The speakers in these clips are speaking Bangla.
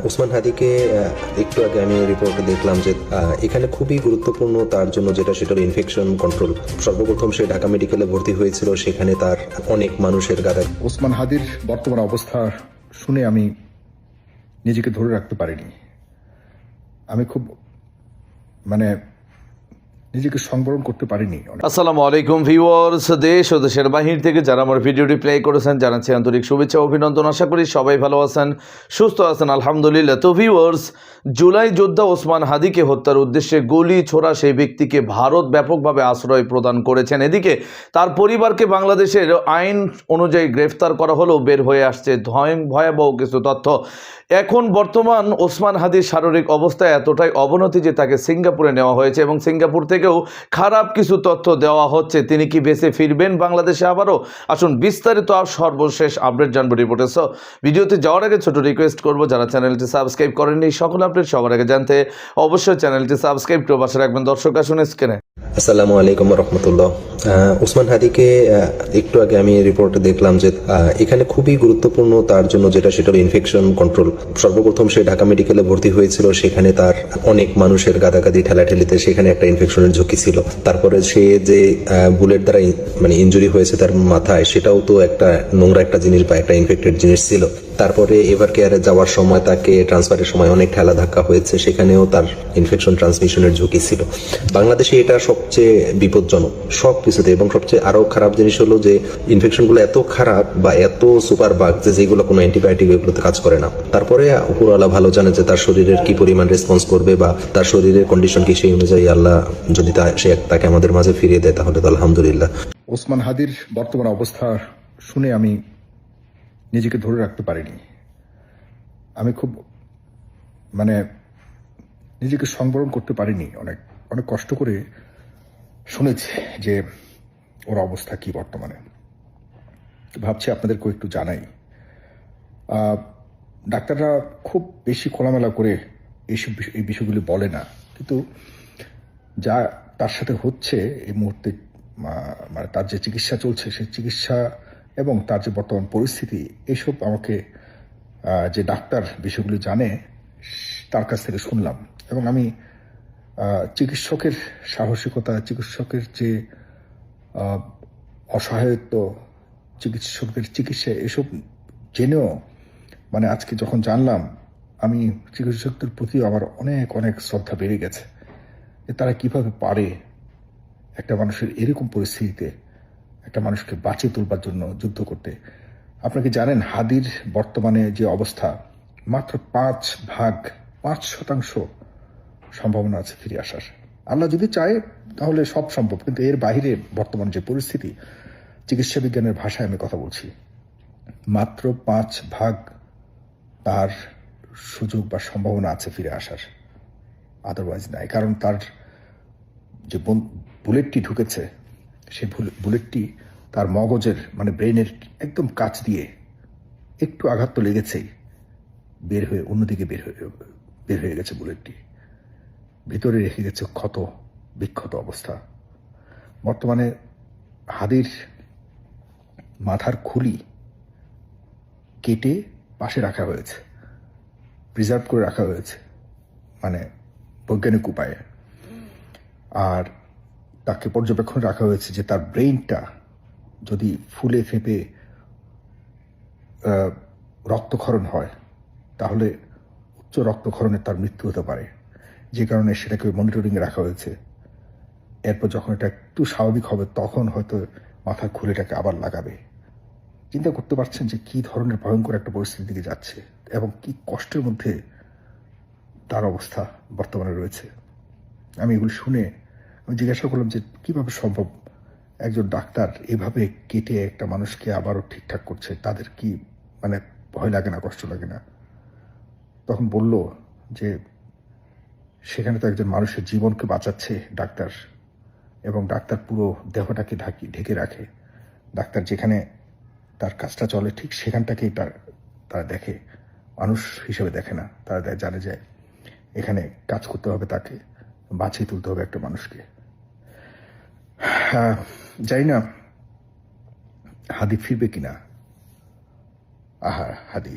ওসমান হাদিকে একটু আগে আমি রিপোর্টে দেখলাম যে এখানে খুবই গুরুত্বপূর্ণ তার জন্য সেটা হলো ইনফেকশন কন্ট্রোল। সর্বপ্রথম সে ঢাকা মেডিকেলে ভর্তি হয়েছিল, সেখানে তার অনেক মানুষের গাদা। ওসমান হাদির বর্তমান অবস্থা শুনে আমি নিজেকে ধরে রাখতে পারিনি। আমি খুব নিজেকে সংবরণ করতে পারিনি। আসসালামু আলাইকুম ভিউয়ার্স, দেশ ও দেশের বাহির থেকে যারা আমার ভিডিওটি প্লে করেছেন জানাচ্ছি আন্তরিক শুভেচ্ছা অভিনন্দন। আশা করি সবাই ভালো আছেন, সুস্থ আছেন, আলহামদুলিল্লাহ। তো ভিউয়ার্স, জুলাই যোদ্ধা ওসমান হাদিকে হত্যার উদ্দেশ্যে গুলি ছোড়া সেই ব্যক্তিকে ভারত ব্যাপকভাবে আশ্রয় প্রদান করেছেন। এদিকে তার পরিবারকে বাংলাদেশের আইন অনুযায়ী গ্রেফতার করা হলেও বের হয়ে আসছে ভয়াবহ কিছু তথ্য। এখন বর্তমান ওসমান হাদির শারীরিক অবস্থা এতটাই অবনতি যে তাকে সিঙ্গাপুরে নেওয়া হয়েছে এবং সিঙ্গাপুর থেকেও খারাপ কিছু তথ্য দেওয়া হচ্ছে। তিনি কি বেঁচে ফিরবেন বাংলাদেশে আবারও? আসুন বিস্তারিত সর্বশেষ আপডেট জানবো রিপোর্টে। সো ভিডিওতে যাওয়ার আগে ছোট রিকোয়েস্ট করবো, যারা চ্যানেলটি সাবস্ক্রাইব করেননি সকল আপডেট সবার আগে জানতে অবশ্যই চ্যানেলটি সাবস্ক্রাইব করে পাশে রাখবেন। দর্শক আসুন স্ক্রিনে। আসসালামু আলাইকুম রহমতুল্লাহ। ওসমান হাদিকে একটু আগে আমি রিপোর্টে দেখলাম যে এখানে খুবই গুরুত্বপূর্ণ তার জন্য সেটা হলো ইনফেকশন কন্ট্রোল। সর্বপ্রথম সে ঢাকা মেডিকেলে ভর্তি হয়েছিল, সেখানে তার অনেক মানুষের গাদাগাদি ঠেলাঠেলিতে সেখানে একটা ইনফেকশনের ঝুঁকি ছিল। তারপরে সে যে বুলেট দ্বারা ইনজুরি হয়েছে তার মাথায়, সেটাও তো একটা নোংরা একটা জিনিস বা একটা ইনফেক্টেড জিনিস ছিল। তারপরে এভার কেয়ারে যাওয়ার সময় তাকে ট্রান্সফারের সময় অনেক ঠেলা ধাক্কা হয়েছে, সেখানেও তার ইনফেকশন ট্রান্সমিশনের ঝুঁকি ছিল। বাংলাদেশে এটা সবচেয়ে বিপজ্জনক সব কিছুতে, এবং সবচেয়ে আরো খারাপ জিনিস হলো যে ইনফেকশনগুলো এত খারাপ বা এত সুপার বাগ যেগুলো কোনো অ্যান্টিবায়োটিক এগুলোতে কাজ করে না। তারপরে উপরওয়ালা ভালো জানে যে তার শরীরের কি পরিমাণ রেসপন্স করবে বা তার শরীরের কন্ডিশন কি, সেই অনুযায়ী আল্লাহ যদি তাকে আমাদের মাঝে ফিরিয়ে দেয় তাহলে তো আলহামদুলিল্লাহ। ওসমান হাদির বর্তমান অবস্থা শুনে আমি নিজেকে ধরে রাখতে পারিনি। আমি খুব নিজেকে সংবরণ করতে পারিনি। অনেক অনেক কষ্ট করে শুনেছি যে ওর অবস্থা কি বর্তমানে। ভাবছি আপনাদেরকেও একটু জানাই। ডাক্তাররা খুব বেশি খোলামেলা করে এই বিষয়গুলি বলে না, কিন্তু যা তার সাথে হচ্ছে এই মুহূর্তে, তার যে চিকিৎসা চলছে সেই চিকিৎসা এবং তার যে বর্তমান পরিস্থিতি, এইসব আমাকে যে ডাক্তার বিষয়গুলি জানে তার কাছ থেকে শুনলাম। এবং আমি চিকিৎসকের সাহসিকতা, চিকিৎসকের যে অসহায়ত্ব, চিকিৎসকের চিকিৎসা, এসব জেনেও আজকে যখন জানলাম, আমি চিকিৎসকদের প্রতি আমার অনেক অনেক শ্রদ্ধা বেড়ে গেছে যে তারা কিভাবে পারে একটা মানুষের এরকম পরিস্থিতিতে একটা মানুষকে বাঁচিয়ে তুলবার জন্য যুদ্ধ করতে। আপনাকে জানেন, হাদির বর্তমানে যে অবস্থা, মাত্র 5% সম্ভাবনা আছে ফিরে আসার। আল্লাহ যদি চায় তাহলে সব সম্ভব, কিন্তু এর বাইরে বর্তমান যে পরিস্থিতি, চিকিৎসা বিজ্ঞানের ভাষায় আমি কথা বলছি, মাত্র 5% তার সুযোগ বা সম্ভাবনা আছে ফিরে আসার, আদারওয়াইজ নাই। কারণ তার যে বুলেটটি ঢুকেছে, সেই বুলেটটি তার মগজের ব্রেনের একদম কাছ দিয়ে একটু আঘাত তো লেগেছেই, বের হয়ে অন্যদিকে বের হয়ে গেছে বুলেটটি, ভিতরে রেখে গেছে ক্ষত বিক্ষত অবস্থা। বর্তমানে হাদির মাথার খুলি কেটে পাশে রাখা হয়েছে, প্রিজার্ভ করে রাখা হয়েছে বৈজ্ঞানিক উপায়ে। আর তাকে পর্যবেক্ষণ রাখা হয়েছে যে তার ব্রেইনটা যদি ফুলে ফেঁপে রক্তক্ষরণ হয় তাহলে উচ্চ রক্তক্ষরণে তার মৃত্যু হতে পারে, যে কারণে সেটাকে মনিটরিংয়ে রাখা হয়েছে। এরপর যখন এটা একটু স্বাভাবিক হবে তখন হয়তো মাথার খুলিটাকে আবার লাগাবে। চিন্তা করতে পারছেন যে কি ধরনের ভয়ঙ্কর একটা পরিস্থিতির দিকে যাচ্ছে এবং কি কষ্টের মধ্যে তার অবস্থা বর্তমানে রয়েছে। আমি এগুলো শুনে আমি জিজ্ঞাসা করলাম যে কিভাবে সম্ভব একজন ডাক্তার এভাবে কেটে একটা মানুষকে আবারও ঠিকঠাক করছে, তাদের কি ভয় লাগে না, কষ্ট লাগে না? তখন বলল যে সেখানে তো একজন মানুষের জীবনকে বাঁচাচ্ছে ডাক্তার, এবং ডাক্তার পুরো দেহটাকে ঢেকে রাখে। ডাক্তার যেখানে তার কাজটা চলে ঠিক সেখানটাকেই তারা দেখে, মানুষ হিসেবে দেখে না। তারা জানে যে এখানে কাজ করতে হবে, তাকে বাঁচিয়ে তুলতে হবে একটা মানুষকে। জানি না হাদি ফিরবে কিনা। হাদি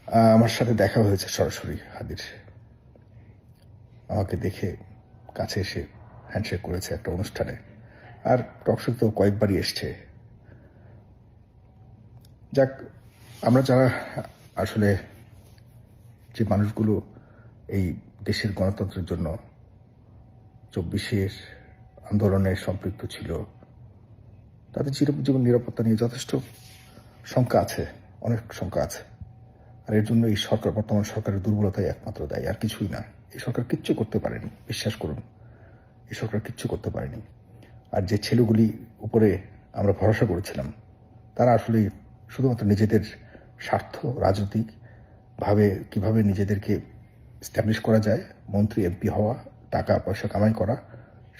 আমার সাথে দেখা হয়েছে সরাসরি হাদির। আমাকে দেখে কাছে এসে হ্যান্ডশেক করেছে একটা অনুষ্ঠানে, আর টকশো তো কয়েকবারই এসছে। যাক, আমরা যারা আসলে যে মানুষগুলো এই দেশের গণতন্ত্রের জন্য 24-এর আন্দোলনে সম্পৃক্ত ছিল, তাদের জীবন নিরাপত্তা নিয়ে যথেষ্ট শঙ্কা আছে, অনেক শঙ্কা আছে। আর এর জন্য এই সরকার, বর্তমান সরকারের দুর্বলতাই একমাত্র দায়ী, আর কিছুই না। এই সরকার কিচ্ছু করতে পারেনি, বিশ্বাস করুন, এই সরকার কিচ্ছু করতে পারেনি। আর যে ছেলেগুলি উপরে আমরা ভরসা করেছিলাম, তারা আসলে শুধুমাত্র নিজেদের স্বার্থ, রাজনৈতিক ভাবে কিভাবে নিজেদেরকে স্ট্যাবলিশ করা যায়, মন্ত্রী এমপি হওয়া, টাকা পয়সা কামাই করা,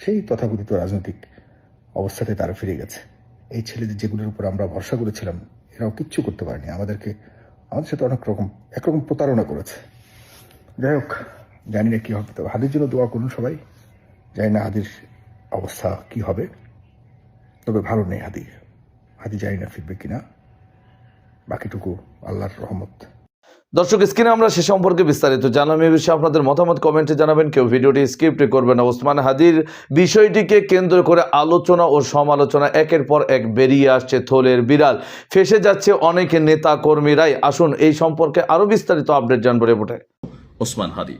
সেই তথাকথিত রাজনৈতিক অবস্থাতে তারা ফিরে গেছে। এই ছেলেদের যেগুলোর উপর আমরা ভরসা করেছিলাম, এরাও কিচ্ছু করতে পারেনি। আমাদের সাথে একরকম প্রতারণা করেছে। যাই হোক, জানি না কি হবে, তবে হাদির জন্য দোয়া করুন সবাই। জানি না হাদির অবস্থা কি হবে, তবে ভালো নেই হাদি জানি না ফিরবে কিনা, বাকিটুকু আল্লাহর রহমত। দর্শক, স্ক্রিনে আমরা সে সম্পর্কে বিস্তারিত জানলাম। এই বিষয়ে আপনাদের মতামত কমেন্টে জানাবেন, কেউ ভিডিওটি স্কিপ করবেন না। ওসমান হাদির বিষয়টিকে কেন্দ্র করে আলোচনা ও সমালোচনা একের পর এক বেরিয়ে আসছে, থলের বিড়াল ফেসে যাচ্ছে অনেক নেতা কর্মীরাই। আসুন এই সম্পর্কে আরো বিস্তারিত আপডেট জানবো রিপোর্টে। ওসমান হাদি।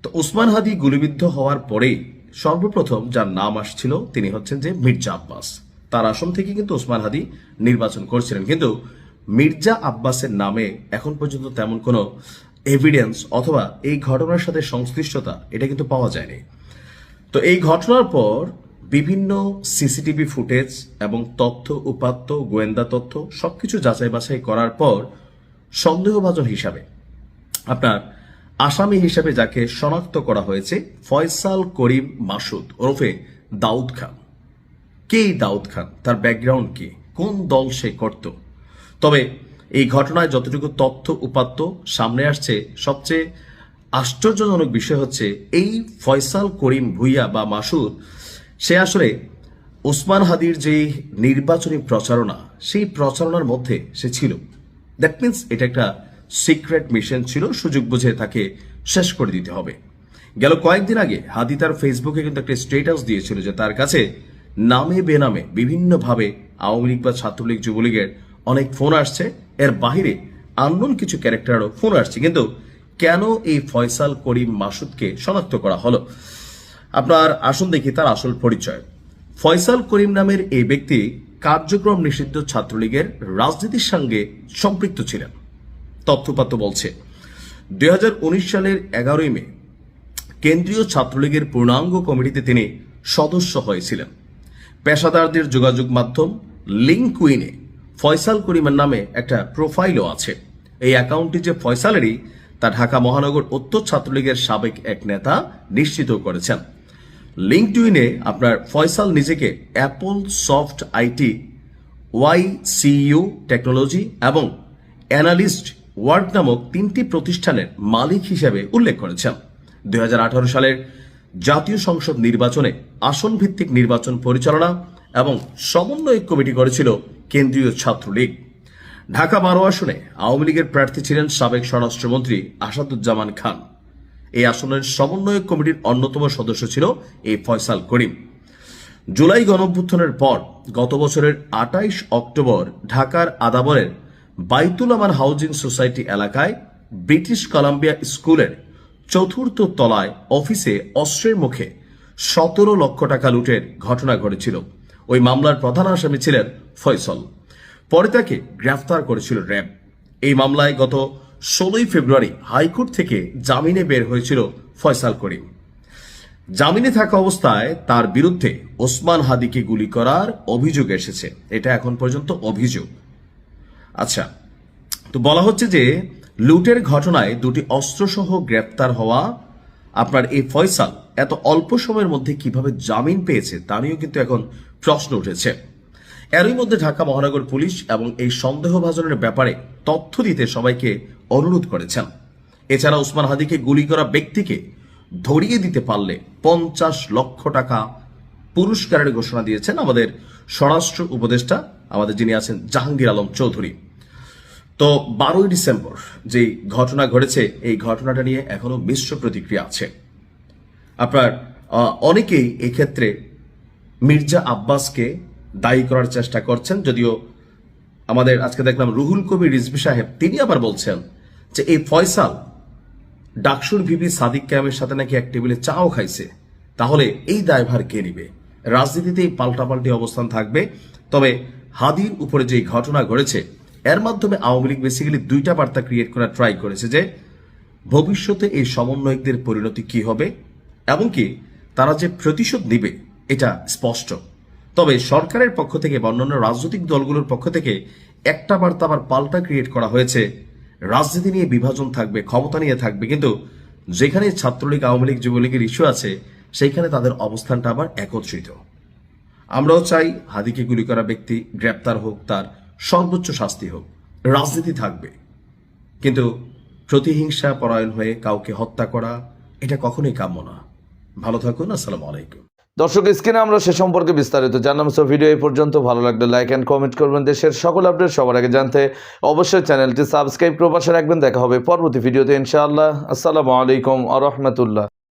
তো ওসমান হাদি গুলিবিদ্ধ হওয়ার পরেই সর্বপ্রথম যার নাম আসছিল তিনি হচ্ছেন যে মির্জা আব্বাস। তার আসন থেকে কিন্তু ওসমান হাদি নির্বাচন করছিলেন, কিন্তু মির্জা আব্বাসের নামে এখন পর্যন্ত তেমন কোনো এভিডেন্স অথবা এই ঘটনার সাথে সংশ্লিষ্টতা এটা কিন্তু পাওয়া যায়নি। তো এই ঘটনার পর বিভিন্ন সিসিটিভি ফুটেজ এবং তথ্য উপাত্ত, গোয়েন্দা তথ্য সবকিছু যাচাই বাছাই করার পর সন্দেহভাজন হিসাবে আপনার আসামি হিসেবে যাকে শনাক্ত করা হয়েছে ফয়সাল করিম মাসুদ ওরফে দাউদ খান। কে দাউদ খান, তার ব্যাকগ্রাউন্ড কি, কোন দল সে করত? তবে এই ঘটনায় যতটুকু তথ্য উপাত্ত সামনে আসছে, সবচেয়ে আশ্চর্যজনক বিষয় হচ্ছে এই ফয়সাল করিম ভুইয়া বা মাসুদ, সে আসলে ওসমান হাদির যে নির্বাচনী প্রচারণা, সেই প্রচারণার মধ্যে সে ছিল। দ্যাট মিনস এটা একটা সিক্রেট মিশন ছিল, সুযোগ বুঝে তাকে শেষ করে দিতে হবে। গেল কয়েকদিন আগে হাদি তার ফেসবুকে কিন্তু একটা স্ট্যাটাস দিয়েছিল যে তার কাছে নামে বেনামে বিভিন্নভাবে আওয়ামী লীগ বা ছাত্রলীগ, যুবলীগের অনেক ফোন আসছে, এর বাহিরে আননোন কিছু ক্যারেক্টারও ফোন আসছে। কিন্তু কেন এই ফয়সাল করিম মাসুদকে শনাক্ত করা হলো? আপনার আসুন দেখি তার আসল পরিচয়। ফয়সাল করিম নামের এই ব্যক্তি কার্যক্রম নিষিদ্ধ ছাত্রলীগের রাজনীতির সঙ্গে সম্পৃক্ত ছিলেন। তথ্যপাত্র বলছে 2019 সালের 11 মে কেন্দ্রীয় ছাত্রলীগের পূর্ণাঙ্গ কমিটিতে তিনি সদস্য হয়েছিলেন। পেশাদারদের যোগাযোগ মাধ্যম লিঙ্কউইনে ফয়সাল করিমের নামে একটা প্রোফাইলও আছে। এই অ্যাকাউন্টটি যে ফয়সালেরই তা ঢাকা মহানগর উত্তর ছাত্রলীগের সাবেক এক নেতা নিশ্চিত করেছেন। লিঙ্কডইনে আপনার ফয়সাল নিজেকে Apple soft IT, YCU technology এবং অ্যানালিস্ট ওয়ার্ক নামক 3টি প্রতিষ্ঠানের মালিক হিসেবে উল্লেখ করেছেন। 2018 সালের জাতীয় সংসদ নির্বাচনে আসন ভিত্তিক নির্বাচন পরিচালনা এবং সমন্বয় কমিটি করেছিল কেন্দ্রীয় ছাত্রলীগ। ঢাকা 12 আসনে আওয়ামী লীগের প্রার্থী ছিলেন সাবেক স্বরাষ্ট্রমন্ত্রী আসাদুজ্জামান খান। এই আসনের সমন্বয় কমিটির অন্যতম সদস্য ছিল এই ফয়সাল করিম। জুলাই গণঅভ্যুত্থানের পর গত বছরের 28 অক্টোবর ঢাকার আদাবরের বাইতুল আমান হাউজিং সোসাইটি এলাকায় ব্রিটিশ কলাম্বিয়া স্কুলের 4র্থ তলায় অফিসে অস্ত্রের মুখে 17 লক্ষ টাকা লুটের ঘটনা ঘটেছিল। ওই মামলার প্রধান আসামি ছিলেন ফয়সাল। পরে তাকে গ্রেফতার করেছিল র্যাব। এই মামলায় গত 16 ফেব্রুয়ারি হাইকোর্ট থেকে জামিনে বের হয়েছিল ফয়সাল করিম। জামিনে থাকা অবস্থায় তার বিরুদ্ধে ওসমান হাদিকে গুলি করার অভিযোগ এসেছে। এটা এখন পর্যন্ত অভিযোগ। আচ্ছা, তো বলা হচ্ছে যে লুটের ঘটনায় 2টি অস্ত্রসহ গ্রেপ্তার হওয়া আপনার এই ফয়সাল এত অল্প সময়ের মধ্যে কিভাবে জামিন পেয়েছে তা নিয়েও কিন্তু এখন প্রশ্ন উঠেছে। এরই মধ্যে ঢাকা মহানগর পুলিশ এবং এই সন্দেহভাজনের ব্যাপারে তথ্য দিতে সবাইকে অনুরোধ করেছেন। এছাড়া ওসমান হাদিকে গুলি করা ব্যক্তিকে ধরিয়ে দিতে পারলে 50 লক্ষ টাকা পুরস্কারের ঘোষণা দিয়েছেন আমাদের স্বরাষ্ট্র উপদেষ্টা, আমাদের যিনি আছেন জাহাঙ্গীর আলম চৌধুরী। তো 12ই ডিসেম্বর যে ঘটনা ঘটেছে এই ঘটনাটা নিয়ে এখনো মিশ্র প্রতিক্রিয়া আছে। আপনার অনেকেই এক্ষেত্রে মির্জা আব্বাসকে দায়ী করার চেষ্টা করছেন, যদিও আমাদের আজকে দেখলাম রুহুল কবির রিজভী সাহেব তিনি আবার বলছেন যে এই ফয়সাল ডাকসুর ভিপি সাদিক ক্যামের সাথে নাকি এক টেবিলে চাও খাইছে, তাহলে এই দায়ভার কে নিবে? রাজনীতিতেই পাল্টাপাল্টি অবস্থান থাকবে। তবে হাদির উপরে যে ঘটনা ঘটেছে এর মাধ্যমে আওয়ামী লীগ বেসিক্যালি দুইটা বার্তা ক্রিয়েট করার ট্রাই করেছে যে ভবিষ্যতে এই সমন্বয়কদের পরিণতি কি হবে, এমনকি তারা যে প্রতিশোধ নিবে এটা স্পষ্ট। তবে সরকারের পক্ষ থেকে বা অন্যান্য রাজনৈতিক দলগুলোর পক্ষ থেকে একটা বার্তা আবার পাল্টা ক্রিয়েট করা হয়েছে, রাজনীতি নিয়ে বিভাজন থাকবে, ক্ষমতা নিয়ে থাকবে, কিন্তু যেখানে ছাত্রলীগ, আওয়ামী লীগ, যুবলীগের ইস্যু আছে সেইখানে তাদের অবস্থানটা আবার একত্রিত। আমরাও চাই হাদিকে গুলি করা ব্যক্তি গ্রেপ্তার হোক, তার সর্বোচ্চ শাস্তি হোক, রাজনীতি থাকবে, কিন্তু প্রতিহিংসা পরায়ণ হয়ে কাউকে হত্যা করা এটা কখনোই কাম্য না। ভালো থাকুন, আসসালামু আলাইকুম। দর্শক, স্ক্রিনে আমরা সে সম্পর্কে বিস্তারিত জানলাম। সো ভিডিও এই পর্যন্ত। ভালো লাগলে লাইক অ্যান্ড কমেন্ট করবেন। দেশের সকল আপডেট সবার আগে জানতে অবশ্যই চ্যানেলটি সাবস্ক্রাইব করে পাশে রাখবেন। দেখা হবে পরবর্তী ভিডিওতে ইনশাআল্লাহ। আসসালামু আলাইকুম ওয়া রাহমাতুল্লাহ।